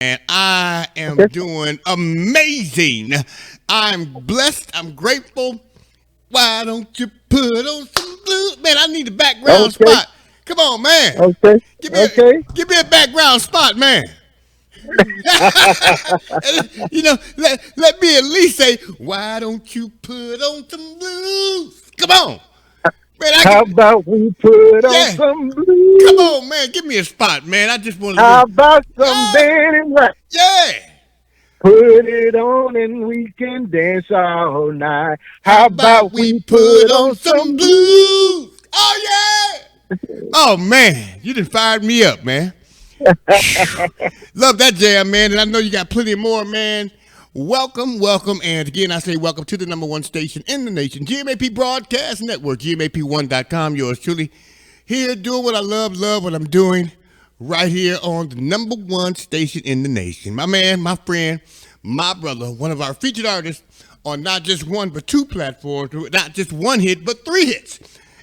And I am Okay. doing amazing. I'm blessed. I'm grateful. Why don't you put on some blues? Man, I need a background Okay. spot. Come on, man. Okay. Give me a Okay. give me a background spot, man. Let me at least say, why don't you put on some blues? Come on. Man, I How can about we put on yeah. some Come blues? on, man. Give me a spot, man. I just want to How live. about some Ah, Danny White? yeah. Put it on and we can dance all night. How How about about we we put put on on some some blues? blues? Oh yeah! Oh man, you done fired me up, man. Love that jam, man, and I know you got plenty more, man. Welcome, welcome, and again, I say welcome to the number one station in the nation, GMAP Broadcast Network, GMAP1.com. Yours truly, here doing what I love what I'm doing, right here on the number one station in the nation. My man, my friend, my brother, one of our featured artists on not just one but two platforms, not just one hit but three hits.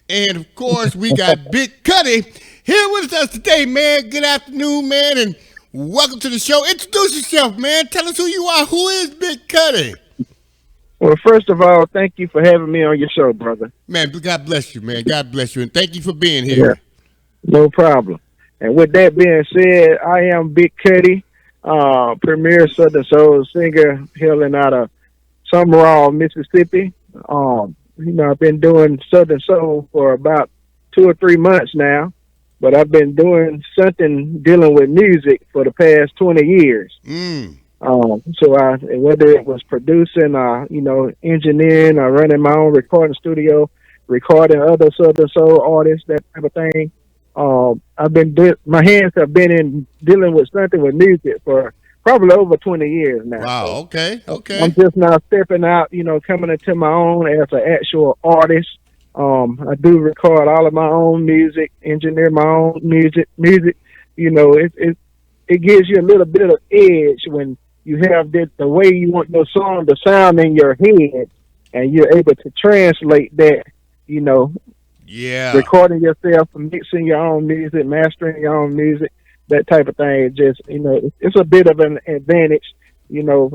And of course, we got Big Kutty here with us today, man. Good afternoon, man, and welcome to the show. Introduce yourself, man. Tell us who you are. Who is Big Kutty? Well, first of all, thank you for having me on your show, brother. Man, God bless you, man. God bless you, and thank you for being Yeah, here. no problem. And with that being said, I am Big Kutty, premier Southern Soul singer hailing out of Summerall, Mississippi. I've been doing Southern Soul for about 2 or 3 months now, but I've been doing something dealing with music for the past 20 years. Mm. Whether it was producing, engineering, or running my own recording studio, recording other Southern Soul artists, that type of thing. My hands have been in dealing with something with music for probably over 20 years now. Wow. So Okay. I'm Okay. just now stepping out, coming into my own as an actual artist. I do record all of my own music, engineer my own music. It gives you a little bit of edge when you have the way you want your song to sound in your head, and you're able to translate that, you know, Yeah. recording yourself, mixing your own music, mastering your own music, that type of thing. It's a bit of an advantage, you know,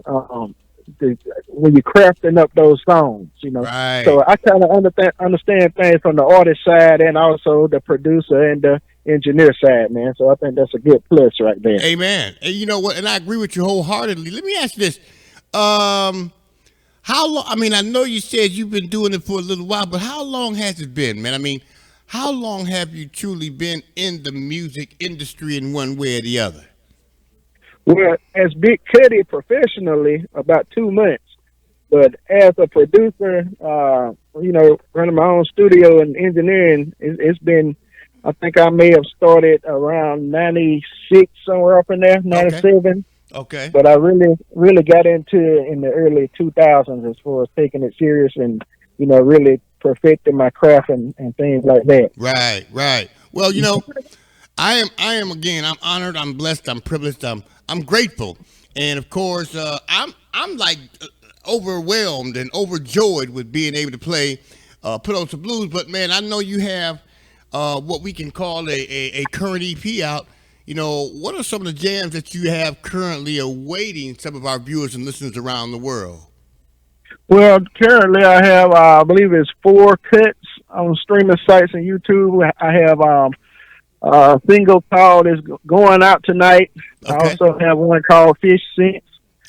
when you're crafting up those songs. Right. So I kind of understand things from the artist side and also the producer and the engineer side, man. So I think that's a good plus right there. Amen. And you know what? And I agree with you wholeheartedly. Let me ask you this. Um, how long? I mean, I know you said you've been doing it for a little while, but how long has it been, man? I mean, how long have you truly been in the music industry in one way or the other? Well, as Big Kutty professionally, about 2 months. But as a producer, running my own studio and engineering, it's been, I think I may have started around 96, somewhere up in there, Okay. 97. Okay. But I really got into it in the early 2000s as far as taking it serious and, really perfecting my craft and things like that. Right. Right. Well, I am again. I'm honored. I'm blessed. I'm privileged. I'm grateful, and of course, I'm like overwhelmed and overjoyed with being able to play, put on some blues. But man, I know you have what we can call a current EP out. What are some of the jams that you have currently awaiting some of our viewers and listeners around the world? Well, currently I have, I believe it's 4 cuts on streaming sites and YouTube. I have single called is going out tonight. I Okay. also have one called Fish Sense.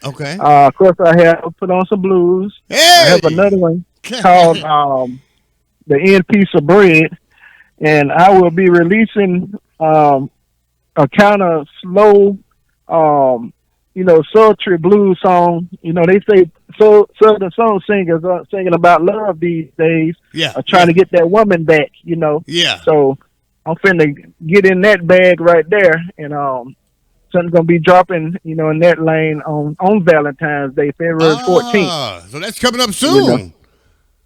Okay. Of course, I have put on some blues. I have Hey. another one called The End Piece of Bread, and I will be releasing a kind of slow, sultry blues song. They say Southern song singers are singing about love these days, Yeah. are trying Yeah. to get that woman back. Yeah. So I'm finna get in that bag right there, and something's gonna be dropping, in that lane on Valentine's Day, February 14th. So that's coming up You know, soon.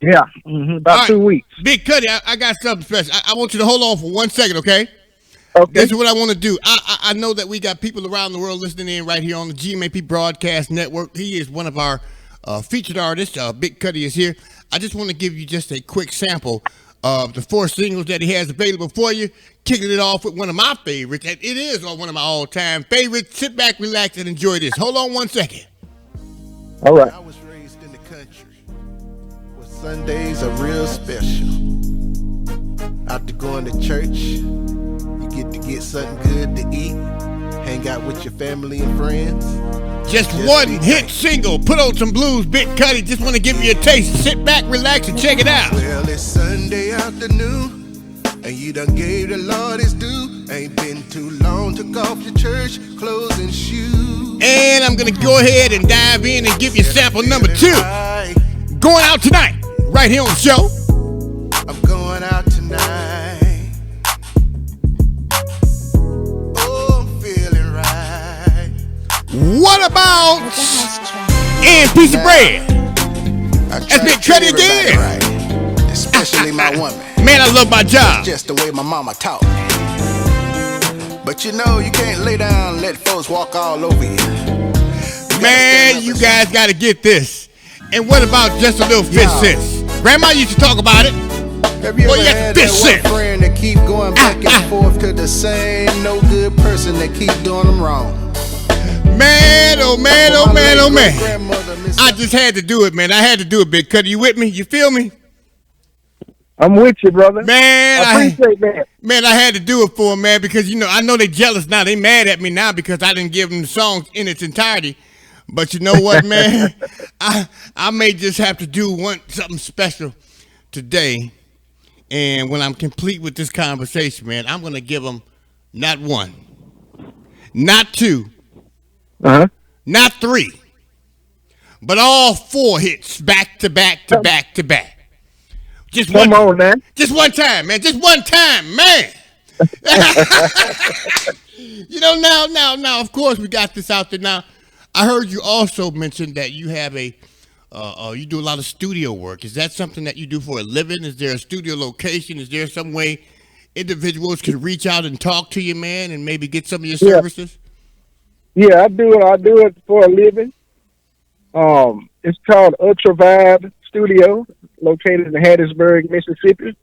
yeah, All about right, 2 weeks. Big Cuddy, I got something special. I want you to hold on for 1 second, okay? This Okay. is what I want to do. I know that we got people around the world listening in right here on the GMAP Broadcast Network. He is one of our featured artists. Big Cuddy is here. I just want to give you just a quick sample the 4 singles that he has available for you. Kicking it off with one of my favorites, and it is one of my all-time favorites. Sit back, relax, and enjoy this. Hold on 1 second. All right. I was raised in the country where Sundays are real special. After going to church, you get something good to eat, hang out with your family and friends. Just one hit single. Put on some blues, Big Kutty. Just want to give you a taste. Sit back, relax, and check it out. Well, it's Sunday afternoon, and you done gave the Lord his due. Ain't been too long, took off your church clothes and shoes. And I'm going to go ahead and dive in and give you sample number 2. Going out tonight, right here on the show. I'm going out tonight. Oh, I'm feeling right. What about and piece of bread? That's Big Kutty again. Right. Especially my woman. Man, I love my job. Just the way my mama taught me. But you know, you can't lay down and let folks walk all over you. Man, you guys got to get this. And what about just a little 5 cents? Grandma used to talk about it. Have you Boy, ever you got had the that 5 one cents. friend that keep going back and forth to the same no good person that keep doing them wrong? Man, oh man, oh man, oh man. Grandmother, Miss I just had to do it, man. I had to do it, Big Kutty. You with me? You feel me? I'm with you, brother. Man, I appreciate that. Man, I had to do it for him, man, because, you know, I know they jealous now. They mad at me now because I didn't give them the songs in its entirety. But you know what, man? I may just have to do something special today. And when I'm complete with this conversation, man, I'm going to give them not 1, not 2, not 3, but all 4 hits back to back to back to back. Just Come on, man. Just one time, man. Just one time, man. You know, now, of course, we got this out there. Now, I heard you also mention that you have you do a lot of studio work. Is that something that you do for a living? Is there a studio location? Is there some way individuals can reach out and talk to you, man, and maybe get some of your services? Yeah, I do it. I do it for a living. It's called Ultra Vibe Studio, located in Hattiesburg, Mississippi.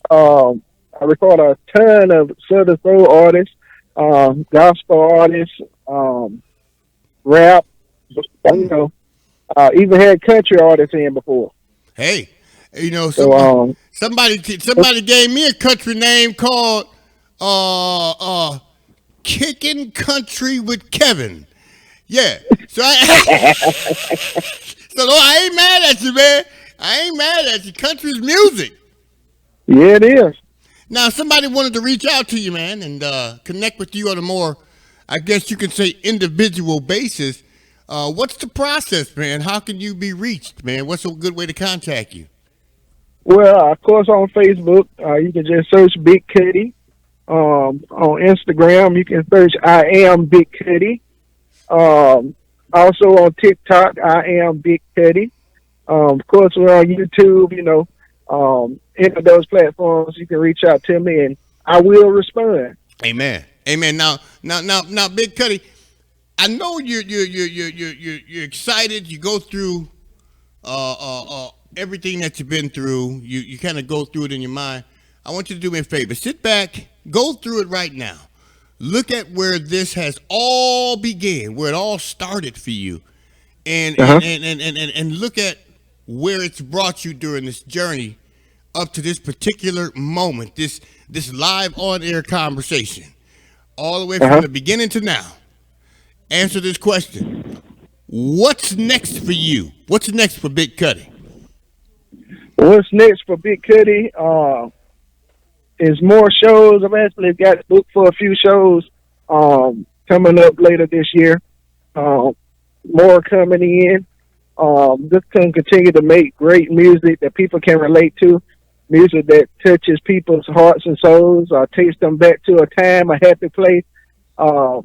I record a ton of Southern soul artists, gospel artists, rap, you know, even had country artists in before. Hey, you know, So, somebody gave me a country name called Kickin' Country with Kevin. Yeah. So I ain't mad at you, man. I ain't mad at you. Country's music. Yeah, it is. Now, if somebody wanted to reach out to you, man, and connect with you on a more, I guess you can say, individual basis, what's the process, man? How can you be reached, man? What's a good way to contact you? Well, of course, on Facebook, you can just search Big Kutty. On Instagram, you can search I Am Big Kutty. Also on TikTok, I Am Big Kutty. Of course, we're on YouTube, you know. Any of those platforms, you can reach out to me, and I will respond. Amen. Amen. Now, Big Kutty, I know you're excited. You go through everything that you've been through. You kind of go through it in your mind. I want you to do me a favor. Sit back, go through it right now. Look at where this has all began, where it all started for you, and look at where it's brought you during this journey up to this particular moment, this live on-air conversation, all the way from the beginning to now. Answer this question. What's next for you? What's next for Big Kutty? What's next for Big Kutty? Is more shows. I've actually got booked for a few shows coming up later this year. More coming in. Just can continue to make great music that people can relate to. Music that touches people's hearts and souls, takes them back to a time, a happy place. I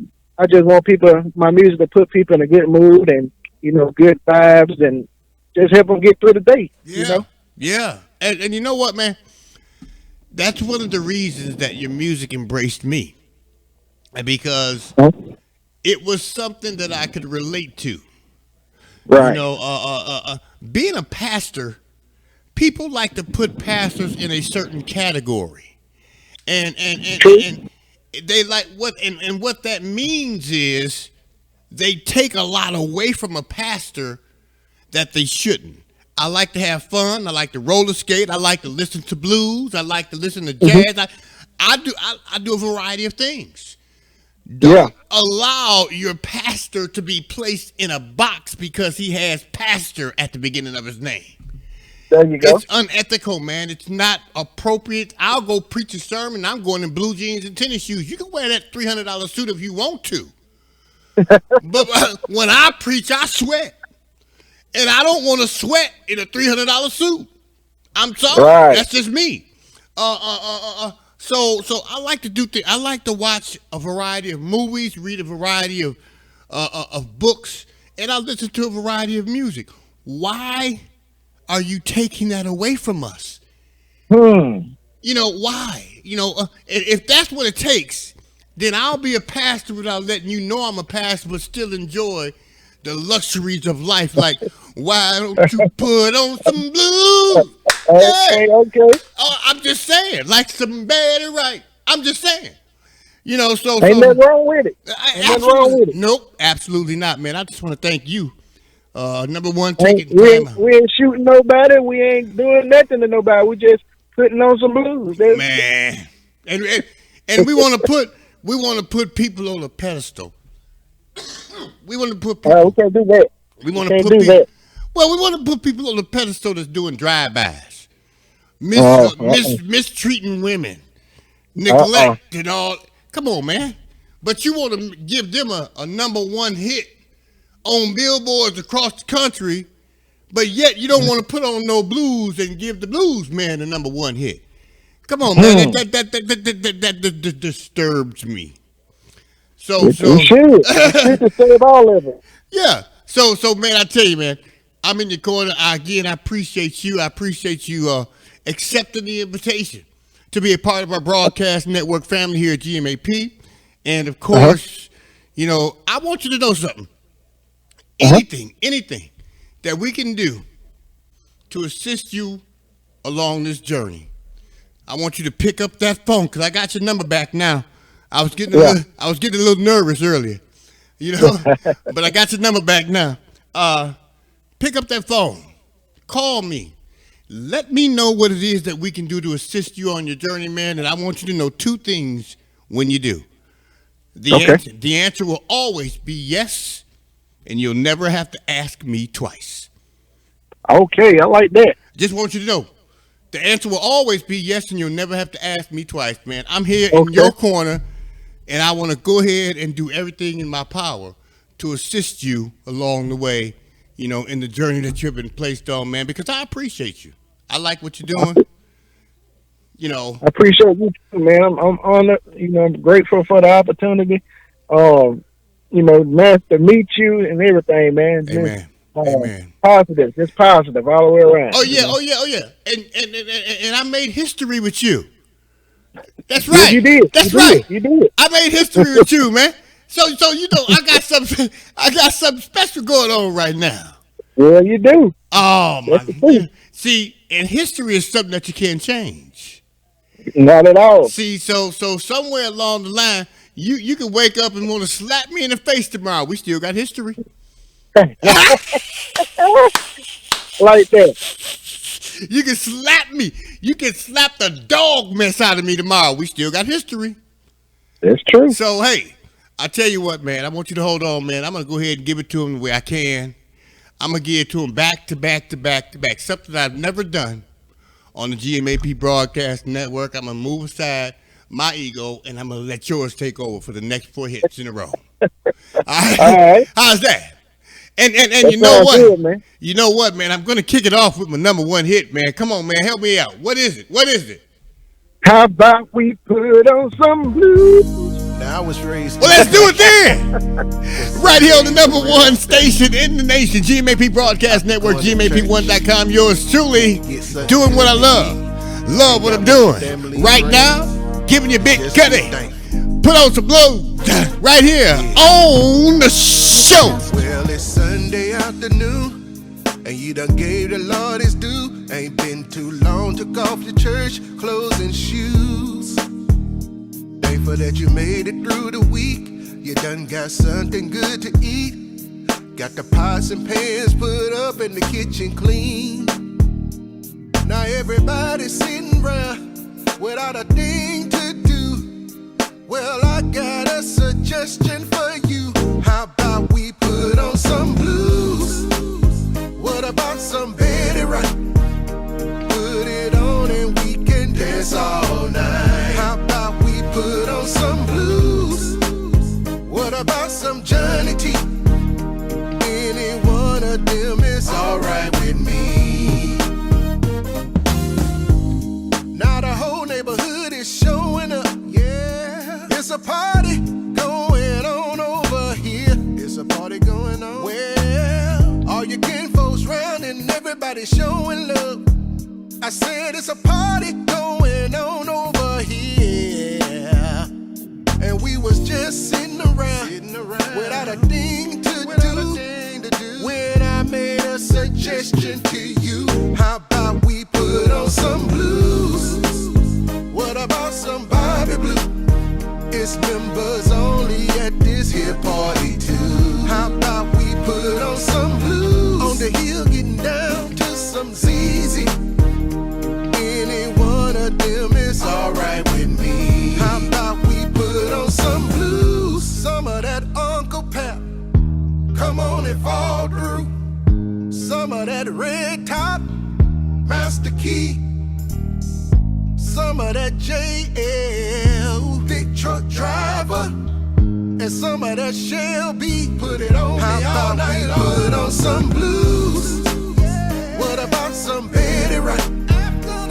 just want my music to put people in a good mood and, you know, good vibes and just help them get through the day. Yeah. You know? Yeah. And you know what, man? That's one of the reasons that your music embraced me. Because it was something that I could relate to. Right. You know, being a pastor people like to put pastors in a certain category, and True. and they like what that means is they take a lot away from a pastor that they shouldn't. I like to have fun. I like to roller skate. I like to listen to blues. I like to listen to jazz. I do a variety of things. Don't allow your pastor to be placed in a box because he has pastor at the beginning of his name. There you go. It's unethical, man. It's not appropriate. I'll go preach a sermon. I'm going in blue jeans and tennis shoes. You can wear that $300 suit if you want to. But when I preach, I sweat. And I don't want to sweat in a $300 suit. I'm sorry. Right. That's just me. So I like to do things. I like to watch a variety of movies, read a variety of books, and I listen to a variety of music. Why are you taking that away from us? You know, why? You know, if that's what it takes, then I'll be a pastor without letting you know I'm a pastor, but still enjoy the luxuries of life. Like, why don't you put on some blues? Okay. Oh, I'm just saying, like some Betty Wright. I'm just saying. You know, so Ain't nothing wrong with it. Ain't nothing wrong with it. Nope, absolutely not, man. I just want to thank you. Number one, We taking time out. ain't shooting nobody. We ain't doing nothing to nobody. We just putting on some blues. Man. And we want to put people on a pedestal. We want to put people, We can't do that. we want can't to put do people, that. well, we want to put people on the pedestal that's doing drive-bys, mistreating women, neglect and all. Come on, man. But you want to give them a number one hit on billboards across the country, but yet you don't want to put on no blues and give the blues man the number one hit. Come on, man. That disturbs me. So It should disturb all of it. yeah. So man, I tell you, man, I'm in your corner. I appreciate you. I appreciate you accepting the invitation to be a part of our broadcast network family here at GMAP. And of course, you know, I want you to know something. Anything that we can do to assist you along this journey, I want you to pick up that phone because I got your number back now. I was getting a little nervous earlier, you know, but I got your number back now. Pick up that phone, call me, let me know what it is that we can do to assist you on your journey, man. And I want you to know two things when you do. The answer will always be yes, and you'll never have to ask me twice. Okay, I like that. Just want you to know. The answer will always be yes, and you'll never have to ask me twice, man. I'm here in your corner, and I want to go ahead and do everything in my power to assist you along the way, you know, in the journey that you've been placed on, man, because I appreciate you. I like what you're doing. You know, I appreciate you too, man. I'm honored. You know, I'm grateful for the opportunity. You know, nice to meet you and everything, man. Amen. Amen. Positive, just positive all the way around. Oh yeah. And I made history with you. That's right. Yes, you did. That's right. You did. I made history with you, man. So you know, I got something special going on right now. Yeah, you do. Oh my! See, and history is something that you can't change. Not at all. See, so somewhere along the line, you can wake up and want to slap me in the face tomorrow. We still got history. Like that. You can slap me. You can slap the dog mess out of me tomorrow. We still got history. That's true. So, hey, I tell you what, man. I want you to hold on, man. I'm going to go ahead and give it to him the way I can. I'm going to give it to him back to back to back to back. Something I've never done on the GMAP Broadcast Network. I'm going to move aside my ego, and I'm going to let yours take over for the next 4 hits in a row. All right? How's that? And you know what? Good, man. You know what, man? I'm going to kick it off with my number one hit, man. Come on, man. Help me out. What is it? How about we put on some blues? Now I was raised. Well, let's do it then. Right here on the number one station in the nation, GMAP Broadcast Network, GMAP1.com. Yours truly, doing what I love. Love what I'm doing. Right now, giving you Bigg Kutty. Put on some blues right here on the show. Well, it's Sunday afternoon. And you done gave the Lord his due. Ain't been too long, took off your church clothes and shoes. Thankful that you made it through the week. You done got something good to eat. Got the pots and pans put up in the kitchen clean. Now everybody's sitting around without a thing to do. Well, I got a suggestion for you. How about we put on some blues? What about some Betty Wright? Put it on and we can dance all night. How about we put on some blues? What about some Johnny T? Any one of them is alright with me. Now the whole neighborhood is showing up, yeah. It's a party going on over here. It's a party going on. Well, all your kinfolks round and everybody showing love. I said it's a party going on over here. And we was just sitting around without a thing to do. When I made a suggestion to you, how about we put on some blues? What about some Bobby Blue? It's members only at this here party too. How about we put on some blues? On the hill getting down to some ZZ. Any one of them is alright with me. How about we put on some blues? Some of that Uncle Pap, come on and fall through. Some of that Red Top, Master Key. Some of that JL, Big Truck Driver. And some of that Shelby. Put it on me all night long. Put on some blues. What about some Betty Wright? Put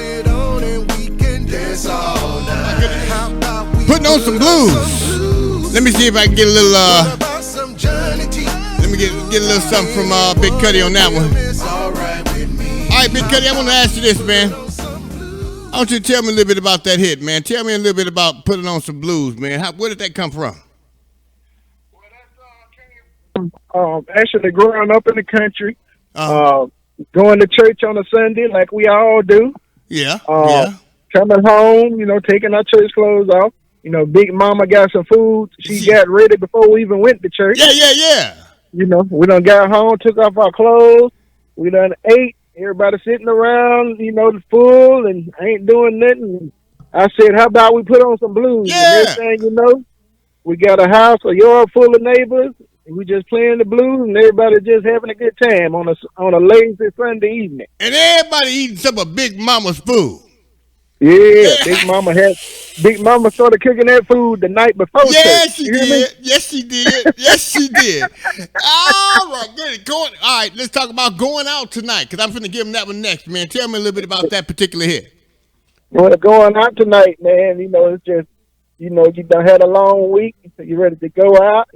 it on and we can dance all night. How about we Putting on some blues. Let me see if I can get a little let me get a little something from Big Kutty on that one. All right, Big Kutty, I want to ask you this, man. I want you to tell me a little bit about that hit, man. Tell me a little bit about putting on some blues, man. Where did that come from? Actually, growing up in the country, going to church on a Sunday like we all do. Yeah. Coming home, taking our church clothes off. Big Mama got some food. She got ready before we even went to church. Yeah. We done got home, took off our clothes. We done ate. Everybody sitting around, full and ain't doing nothing. I said, how about we put on some blues? Yeah. And next thing we got a house, a yard full of neighbors. And we just playing the blues, and everybody just having a good time on a lazy Sunday evening. And everybody eating some of Big Mama's food. Yeah, Big Mama started cooking that food the night before. Yes, she did. Yes, she did. All right, good. All right, let's talk about going out tonight, because I'm finna give him that one next, man. Tell me a little bit about that particular hit. Well, going out tonight, man, it's just, you done had a long week, so you're ready to go out,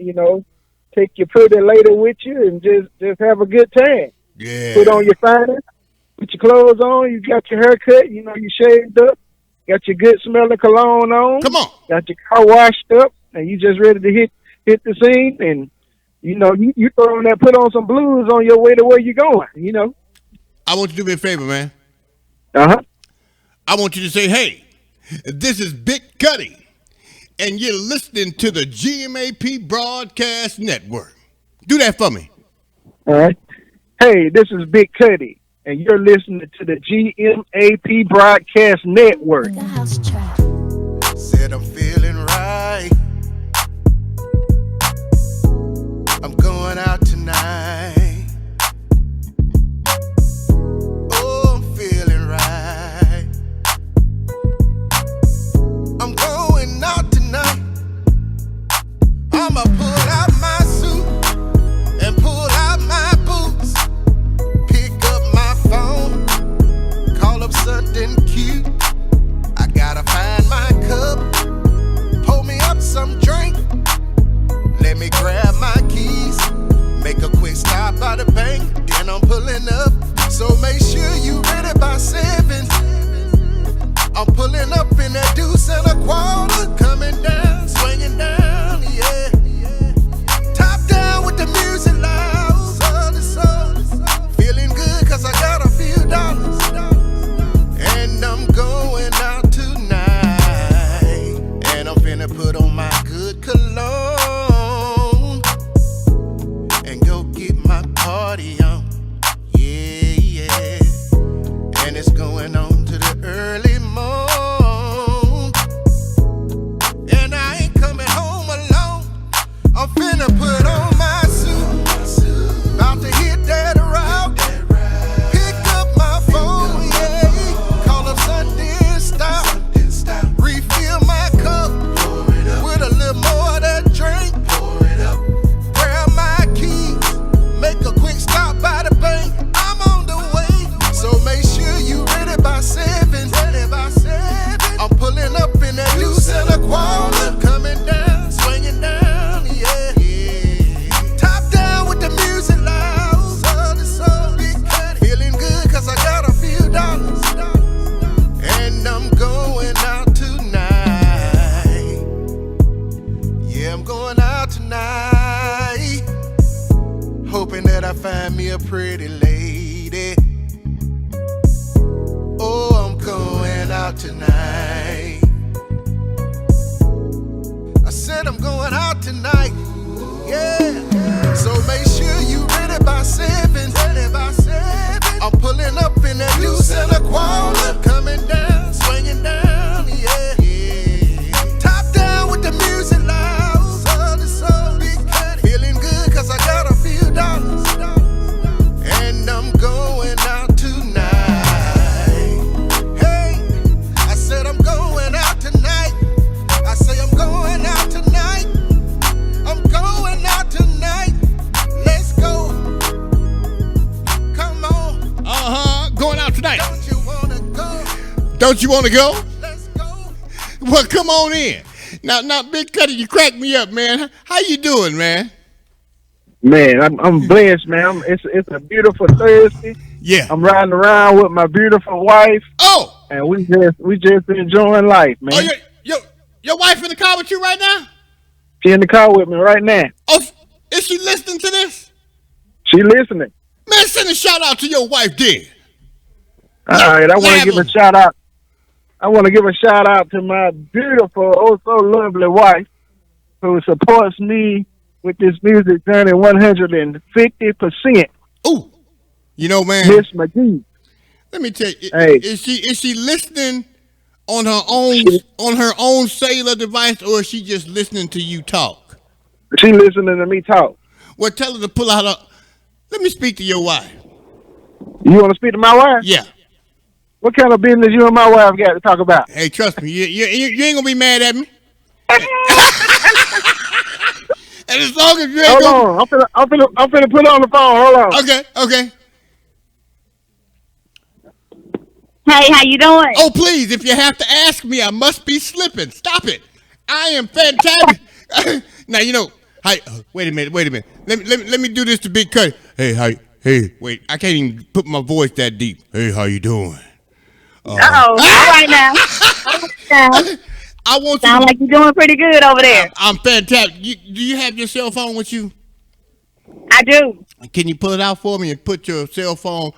take your pretty lady with you and just have a good time. Yeah. Put on your finest, put your clothes on, you got your hair cut, you shaved up, got your good smelling cologne on. Come on. Got your car washed up, and you just ready to hit the scene, and, you throw on that, put on some blues on your way to where you're going, I want you to do me a favor, man. Uh-huh. I want you to say, hey, this is Big Kutty, and you're listening to the GMAP Broadcast Network. Do that for me. All right. Hey, this is Big Kutty, and you're listening to the GMAP Broadcast Network. The house track. Said I'm feeling right. I'm going out tonight. Oh, I'm feeling right. I'm going out tonight. I'ma pull out my suit and pull out my boots. Pick up my phone, call up something cute. I gotta find my cup, pour me up some drink. Let me grab my keys, make hoping that I find me a pretty lady. Oh, I'm going out tonight. I said I'm going out tonight. Yeah. So make sure you ready by 7. I'm pulling up in that new Santa Quala, coming down, swinging down, yeah. Top down with the music loud, soul to soul, Big Kutty. Feeling good 'cause I got a few dollars, and I'm going out tonight. Hey, I said I'm going out tonight. I say I'm going out tonight. I'm going out tonight. Let's go. Come on. Going out tonight. Don't you wanna go? Don't you want to go? Let's go. Well, come on in. Now, Big Kutty, you cracked me up, man. How you doing, man? Man, I'm blessed, man. It's a beautiful Thursday. Yeah. I'm riding around with my beautiful wife, Oh, and we just enjoying life, man. your wife in the car with you right now? She in the car with me right now. Oh, is she listening to this? She listening. Man, send a shout out to your wife, then. All right, I want to give a shout out. I want to give a shout out to my beautiful, oh so lovely wife, who supports me with this music journey 150%. Ooh, you know, man. Miss McGee. Let me tell you, Hey. is she listening on her own cellular device, or is she just listening to you talk? She listening to me talk. Well, tell her to pull out her. Let me speak to your wife. You want to speak to my wife? Yeah. What kind of business you and my wife got to talk about? Hey, trust me, you ain't gonna be mad at me. And as long as you ain't Hold on, I'm finna put it on the phone. Hold on. Okay. Hey, how you doing? Oh, please, if you have to ask me, I must be slipping. Stop it. I am fantastic. Now, you know, hi, wait a minute. Let me do this to Big Kutty. Hey, wait, I can't even put my voice that deep. Hey, how you doing? Uh-oh. All right now. I want Sound you. like you're doing pretty good over there. I'm fantastic. Do you have your cell phone with you? I do. Can you pull it out for me and put your cell phone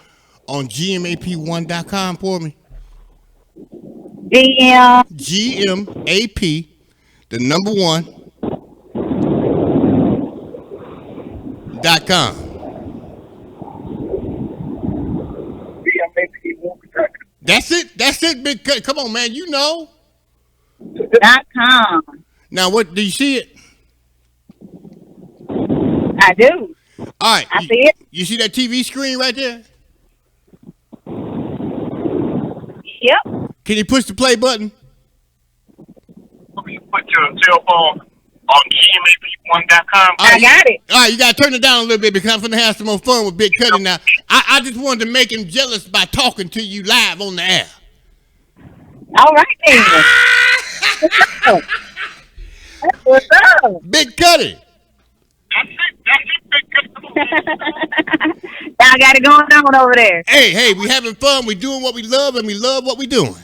on GMAP1.com for me? DM. GMAP, the number 1.com. That's it, Big Kutty. Come on, man. You know. .com. Now, what do you see it? I do. All right. I see it. You see that TV screen right there? Yep. Can you push the play button? Put your cell phone on GMAP1.com. I got it. All right, you got to turn it down a little bit because I'm going to have some more fun with Big Kutty now. I just wanted to make him jealous by talking to you live on the air. All right then. That's what's up. Big Kutty. That's it, Big Kutty. Y'all got it going on over there. Hey, we having fun. We doing what we love, and we love what we doing.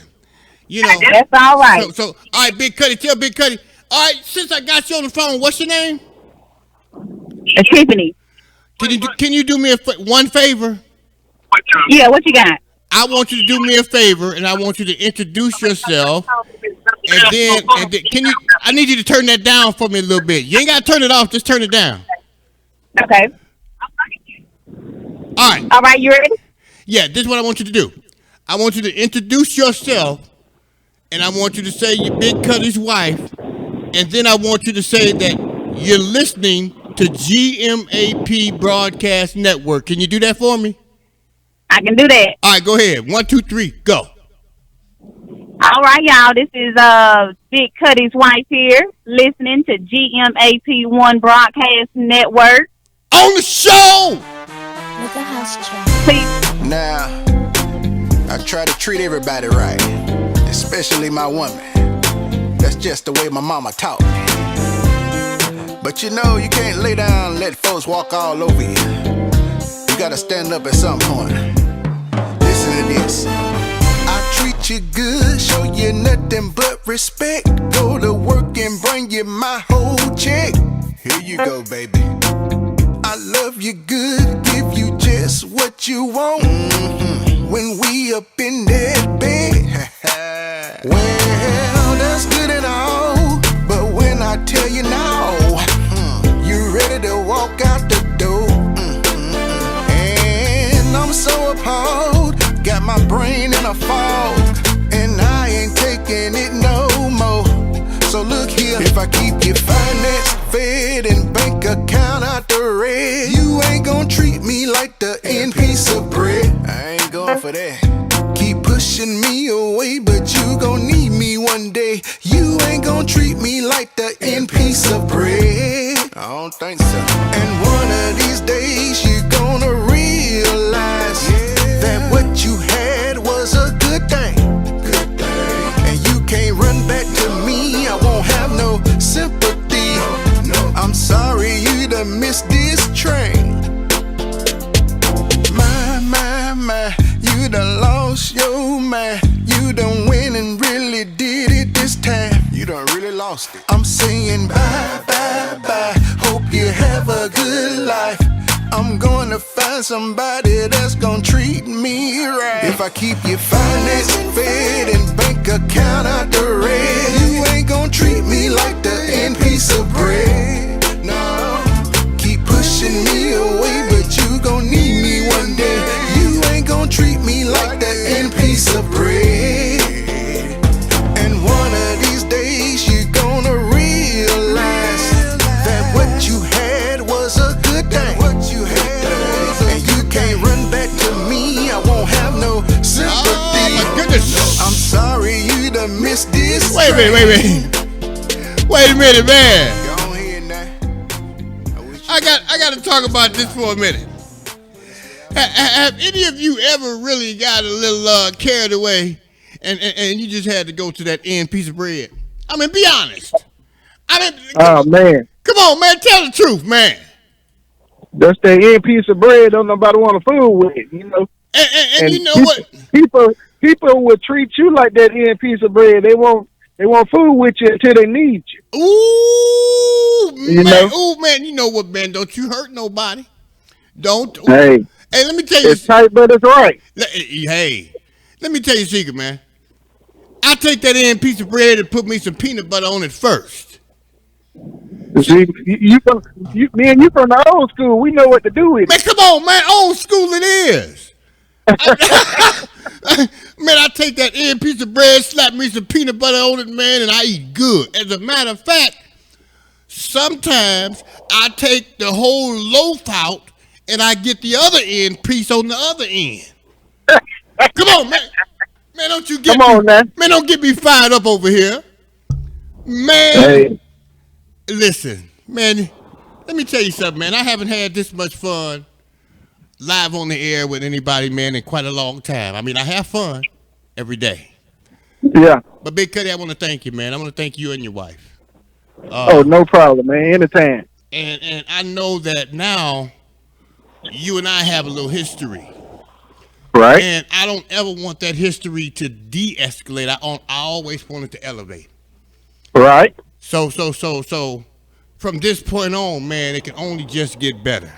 You know. That's all right. So all right, Big Kutty, tell Big Kutty. All right, since I got you on the phone, what's your name? Tiffany. Can you do me one favor? Yeah, what you got? I want you to do me a favor, and I want you to introduce yourself. And then can you? I need you to turn that down for me a little bit. You ain't got to turn it off. Just turn it down. Okay. All right. All right, you ready? Yeah, this is what I want you to do. I want you to introduce yourself, and I want you to say you're Big Kutty's wife, and then I want you to say that you're listening to GMAP Broadcast Network. Can you do that for me? I can do that. All right, go ahead. 1, 2, 3, go. All right, y'all. This is Big Kutty's wife here, listening to GMAP1 Broadcast Network. On the show! With a house track. Please. Now, I try to treat everybody right, especially my woman. That's just the way my mama taught me. But you know, you can't lay down and let folks walk all over you. You gotta stand up at some point. Listen to this. I treat you good, show you nothing but respect. Go to work and bring you my whole check. Here you go, baby. I love you good, give you just what you want. When we up in that bed, well, that's good and all, but when I tell you now, you ready to walk out the door. And I'm so appalled, got my brain in a fog, and I ain't taking it no more. So look here, if I keep your finance fed and bank account out the red, you ain't gon' treat me like the end piece of bread. I ain't going for that. Keep pushing me away, but you gon' need me one day. You ain't gon' treat me like the end piece of bread. I don't think so. And one of these days you gonna realize that what you had was a good thing. And you can't run back to me, I won't have no sympathy. I'm sorry you done missed this train. My, you done lost your mind. You done win and really did it this time. You done really lost it. I'm saying bye, bye, bye. Hope you have a good life. I'm gonna find somebody that's gonna treat me right. If I keep your finance fed and bank account out the red, you ain't gonna treat me like the end piece of bread. No, keep pushing me away, but you gon' need me one day. You ain't gon' treat me like the end piece of bread. And one of these days you gonna realize that what you had was a good thing. And you can't run back to me, I won't have no sympathy. Oh my goodness. I'm sorry you done missed this. Wait a minute, man. Go ahead now. I got to talk about this for a minute. Have any of you ever really got a little carried away and you just had to go to that end piece of bread? I mean, be honest. Oh, man. Come on, man. Tell the truth, man. That's that end piece of bread don't nobody want to fool with, you know. And you know people, what? People would treat you like that end piece of bread. They won't fool with you until they need you. Ooh, You man. know? Ooh, man. You know what, man? Don't you hurt nobody. Don't. Hey, let me tell you. it's tight, but it's right. Hey, let me tell you a secret, man. I take that end piece of bread and put me some peanut butter on it first. See, me and you from the old school. We know what to do with it. Man, come on, man. Old school it is. Man, I take that end piece of bread, slap me some peanut butter on it, man, and I eat good. As a matter of fact, sometimes I take the whole loaf out and I get the other end piece on the other end. Come on, man. Man, don't you get Come on, man. Man, don't get me fired up over here. Man, Hey. Listen, man, let me tell you something, man. I haven't had this much fun live on the air with anybody, man, in quite a long time. I mean, I have fun every day. Yeah. But Big Kutty, I want to thank you, man. I want to thank you and your wife. No problem, man. Anytime. And I know that now you and I have a little history. Right. And I don't ever want that history to de-escalate. I always want it to elevate. Right. So from this point on, man, it can only just get better.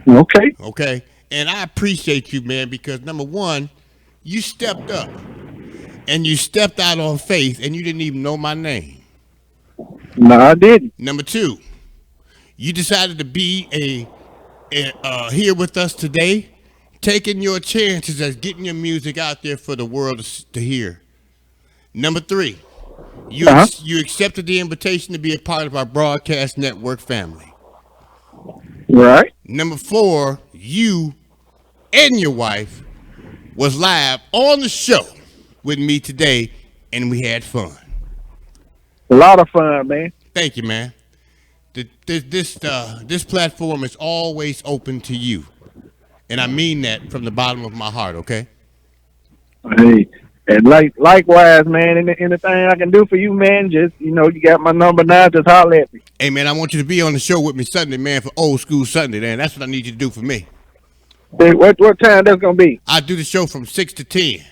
Okay. Okay? And I appreciate you, man, because number one, you stepped up and you stepped out on faith and you didn't even know my name. No, I didn't. Number two, you decided to be here with us today, taking your chances as getting your music out there for the world to hear. Number three, you accepted the invitation to be a part of our broadcast network family. Right. Number four, you and your wife was live on the show with me today, and we had fun. A lot of fun, man. Thank you, man. This platform is always open to you, and I mean that from the bottom of my heart. Okay. Hey, and likewise, man. Anything I can do for you, man, just you got my number now. Just holler at me. Hey, man, I want you to be on the show with me Sunday, man, for Old School Sunday. Man, that's what I need you to do for me. Hey, what time that's gonna be? I do the show from 6 to 10.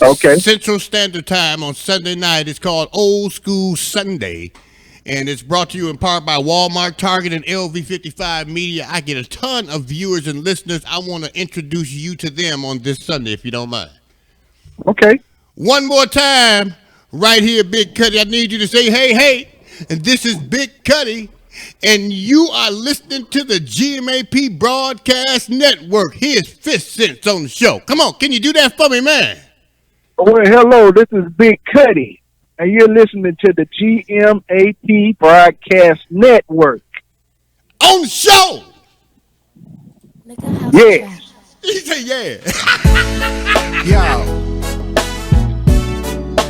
Okay. Central Standard Time on Sunday night. It's called Old School Sunday. And it's brought to you in part by Walmart, Target, and LV55 Media. I get a ton of viewers and listeners. I want to introduce you to them on this Sunday, if you don't mind. Okay. One more time, right here, Big Kutty. I need you to say, hey, hey. And this is Big Kutty. And you are listening to the GMAP Broadcast Network. Here's 5th Sense on the show. Come on, can you do that for me, man? Well, hello, this is Big Kutty, and you're listening to the GMAP Broadcast Network. On the show! Look at how Yeah. He said, yeah. Y'all,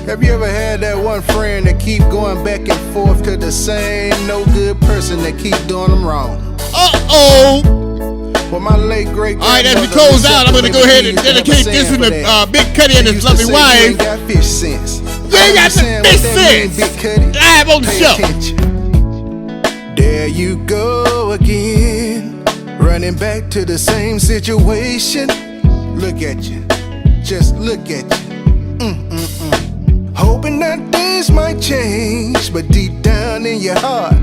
have you ever had that one friend that keep going back and forth to the same no good person that keep doing them wrong? Uh-oh. Well, my late great All right, as we close out, I'm going to go ahead and dedicate this one to Big Kutty and his lovely wife. You ain't got fish sense. You ain't got the fish sense. Big Kutty? Live on the Pay show. attention. There you go again, running back to the same situation. Look at you, just look at you. Hoping that things might change, but deep down in your heart,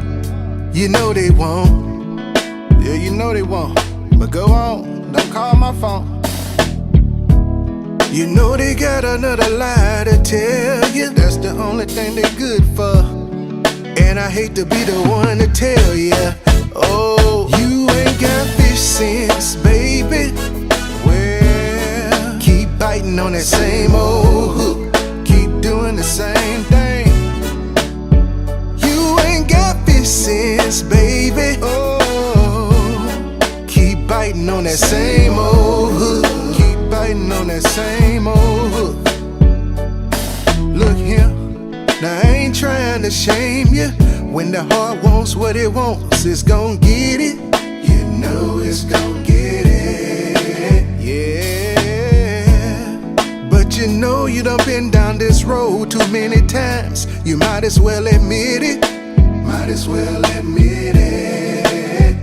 you know they won't. Yeah, you know they won't. But go on, don't call my phone. You know they got another lie to tell you. That's the only thing they're good for. And I hate to be the one to tell you, oh, you ain't got fish sense, baby. Well, keep biting on that same old hook. Keep doing the same thing. You ain't got fish sense, baby. Oh, keep biting on that same old hook. Keep biting on that same old hook. Look here, now I ain't trying to shame you. When the heart wants what it wants, it's gon' get it. You know it's gon' get it. Yeah. But you know you done been down this road too many times. You might as well admit it. Might as well admit it.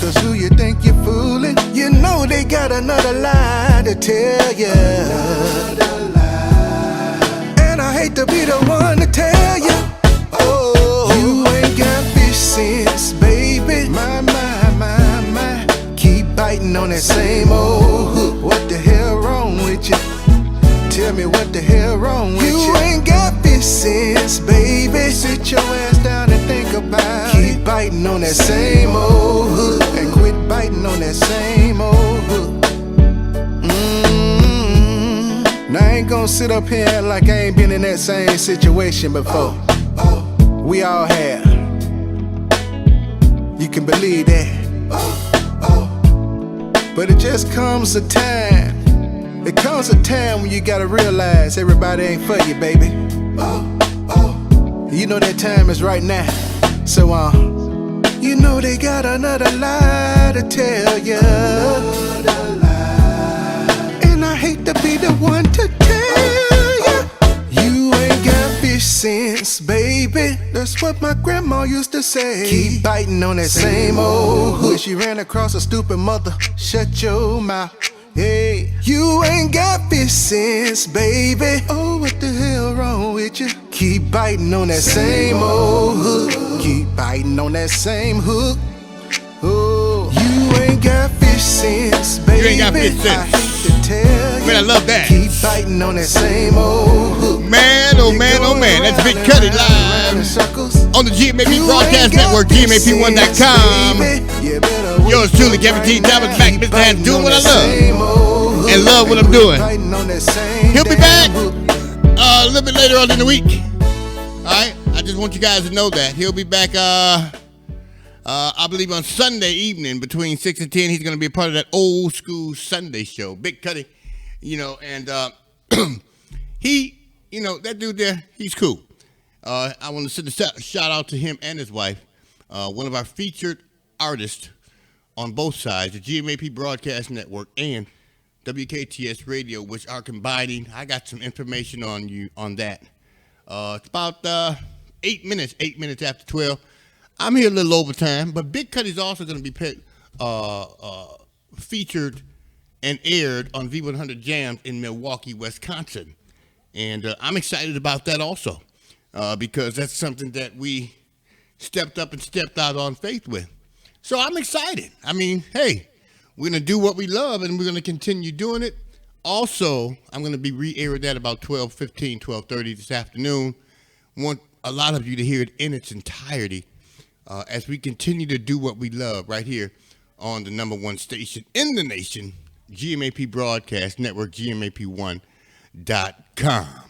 Cause who you think you're fooling? You know they got another lie to tell you. Another lie. And I hate to be the one to tell you, oh, you ain't got fish sense, baby. My. Keep biting on that same old hook. What the hell wrong with you? Tell me what the hell wrong with you? You ain't got fish sense, baby. Sit your ass down and think about it. Keep biting on that same old hook. And quit biting on that same old hook. Now I ain't gonna sit up here like I ain't been in that same situation before. We all have. You can believe that. But it just comes a time. It comes a time when you gotta realize everybody ain't for you, baby. You know that time is right now. So, you know they got another lie to tell you. And I hate to be the one to tell you. You ain't got fish sense, baby. That's what my grandma used to say. Keep biting on that same old hook. She ran across a stupid mother. Shut your mouth. Hey, you ain't got fish sense, baby. Oh, what the hell wrong with you? Keep biting on that same old hook. Keep biting on that same hook. Oh, you ain't got fish sense, baby. You ain't got fish sense. I hate to tell you. Man, I love that. Keep biting on that same old hook. Man, oh man, oh man. That's Big Kutty live on the GMAP Broadcast Network, GMAP1.com. Yours truly, Kevin T. Thomas, back in Mr. Hands, doing what I love and love what I'm doing. He'll be back a little bit later on in the week. All right, I just want you guys to know that he'll be back. I believe on Sunday evening between 6 and 10. He's going to be a part of that old school Sunday show. Big Kutty, and he, that dude there, he's cool. I want to send a shout out to him and his wife, one of our featured artists on both sides, the GMAP Broadcast Network and WKTS Radio, which are combining. I got some information on that. It's about 8 minutes after 12. I'm here a little over time, but Big Kutty's also going to be featured and aired on V100 Jams in Milwaukee, Wisconsin. And I'm excited about that also because that's something that we stepped up and stepped out on faith with. So I'm excited. I mean, hey, we're going to do what we love, and we're going to continue doing it. Also, I'm going to be re-airing that about 12:15, 12:30 this afternoon. Want a lot of you to hear it in its entirety as we continue to do what we love right here on the number one station in the nation, GMAP Broadcast Network, GMAP1.com.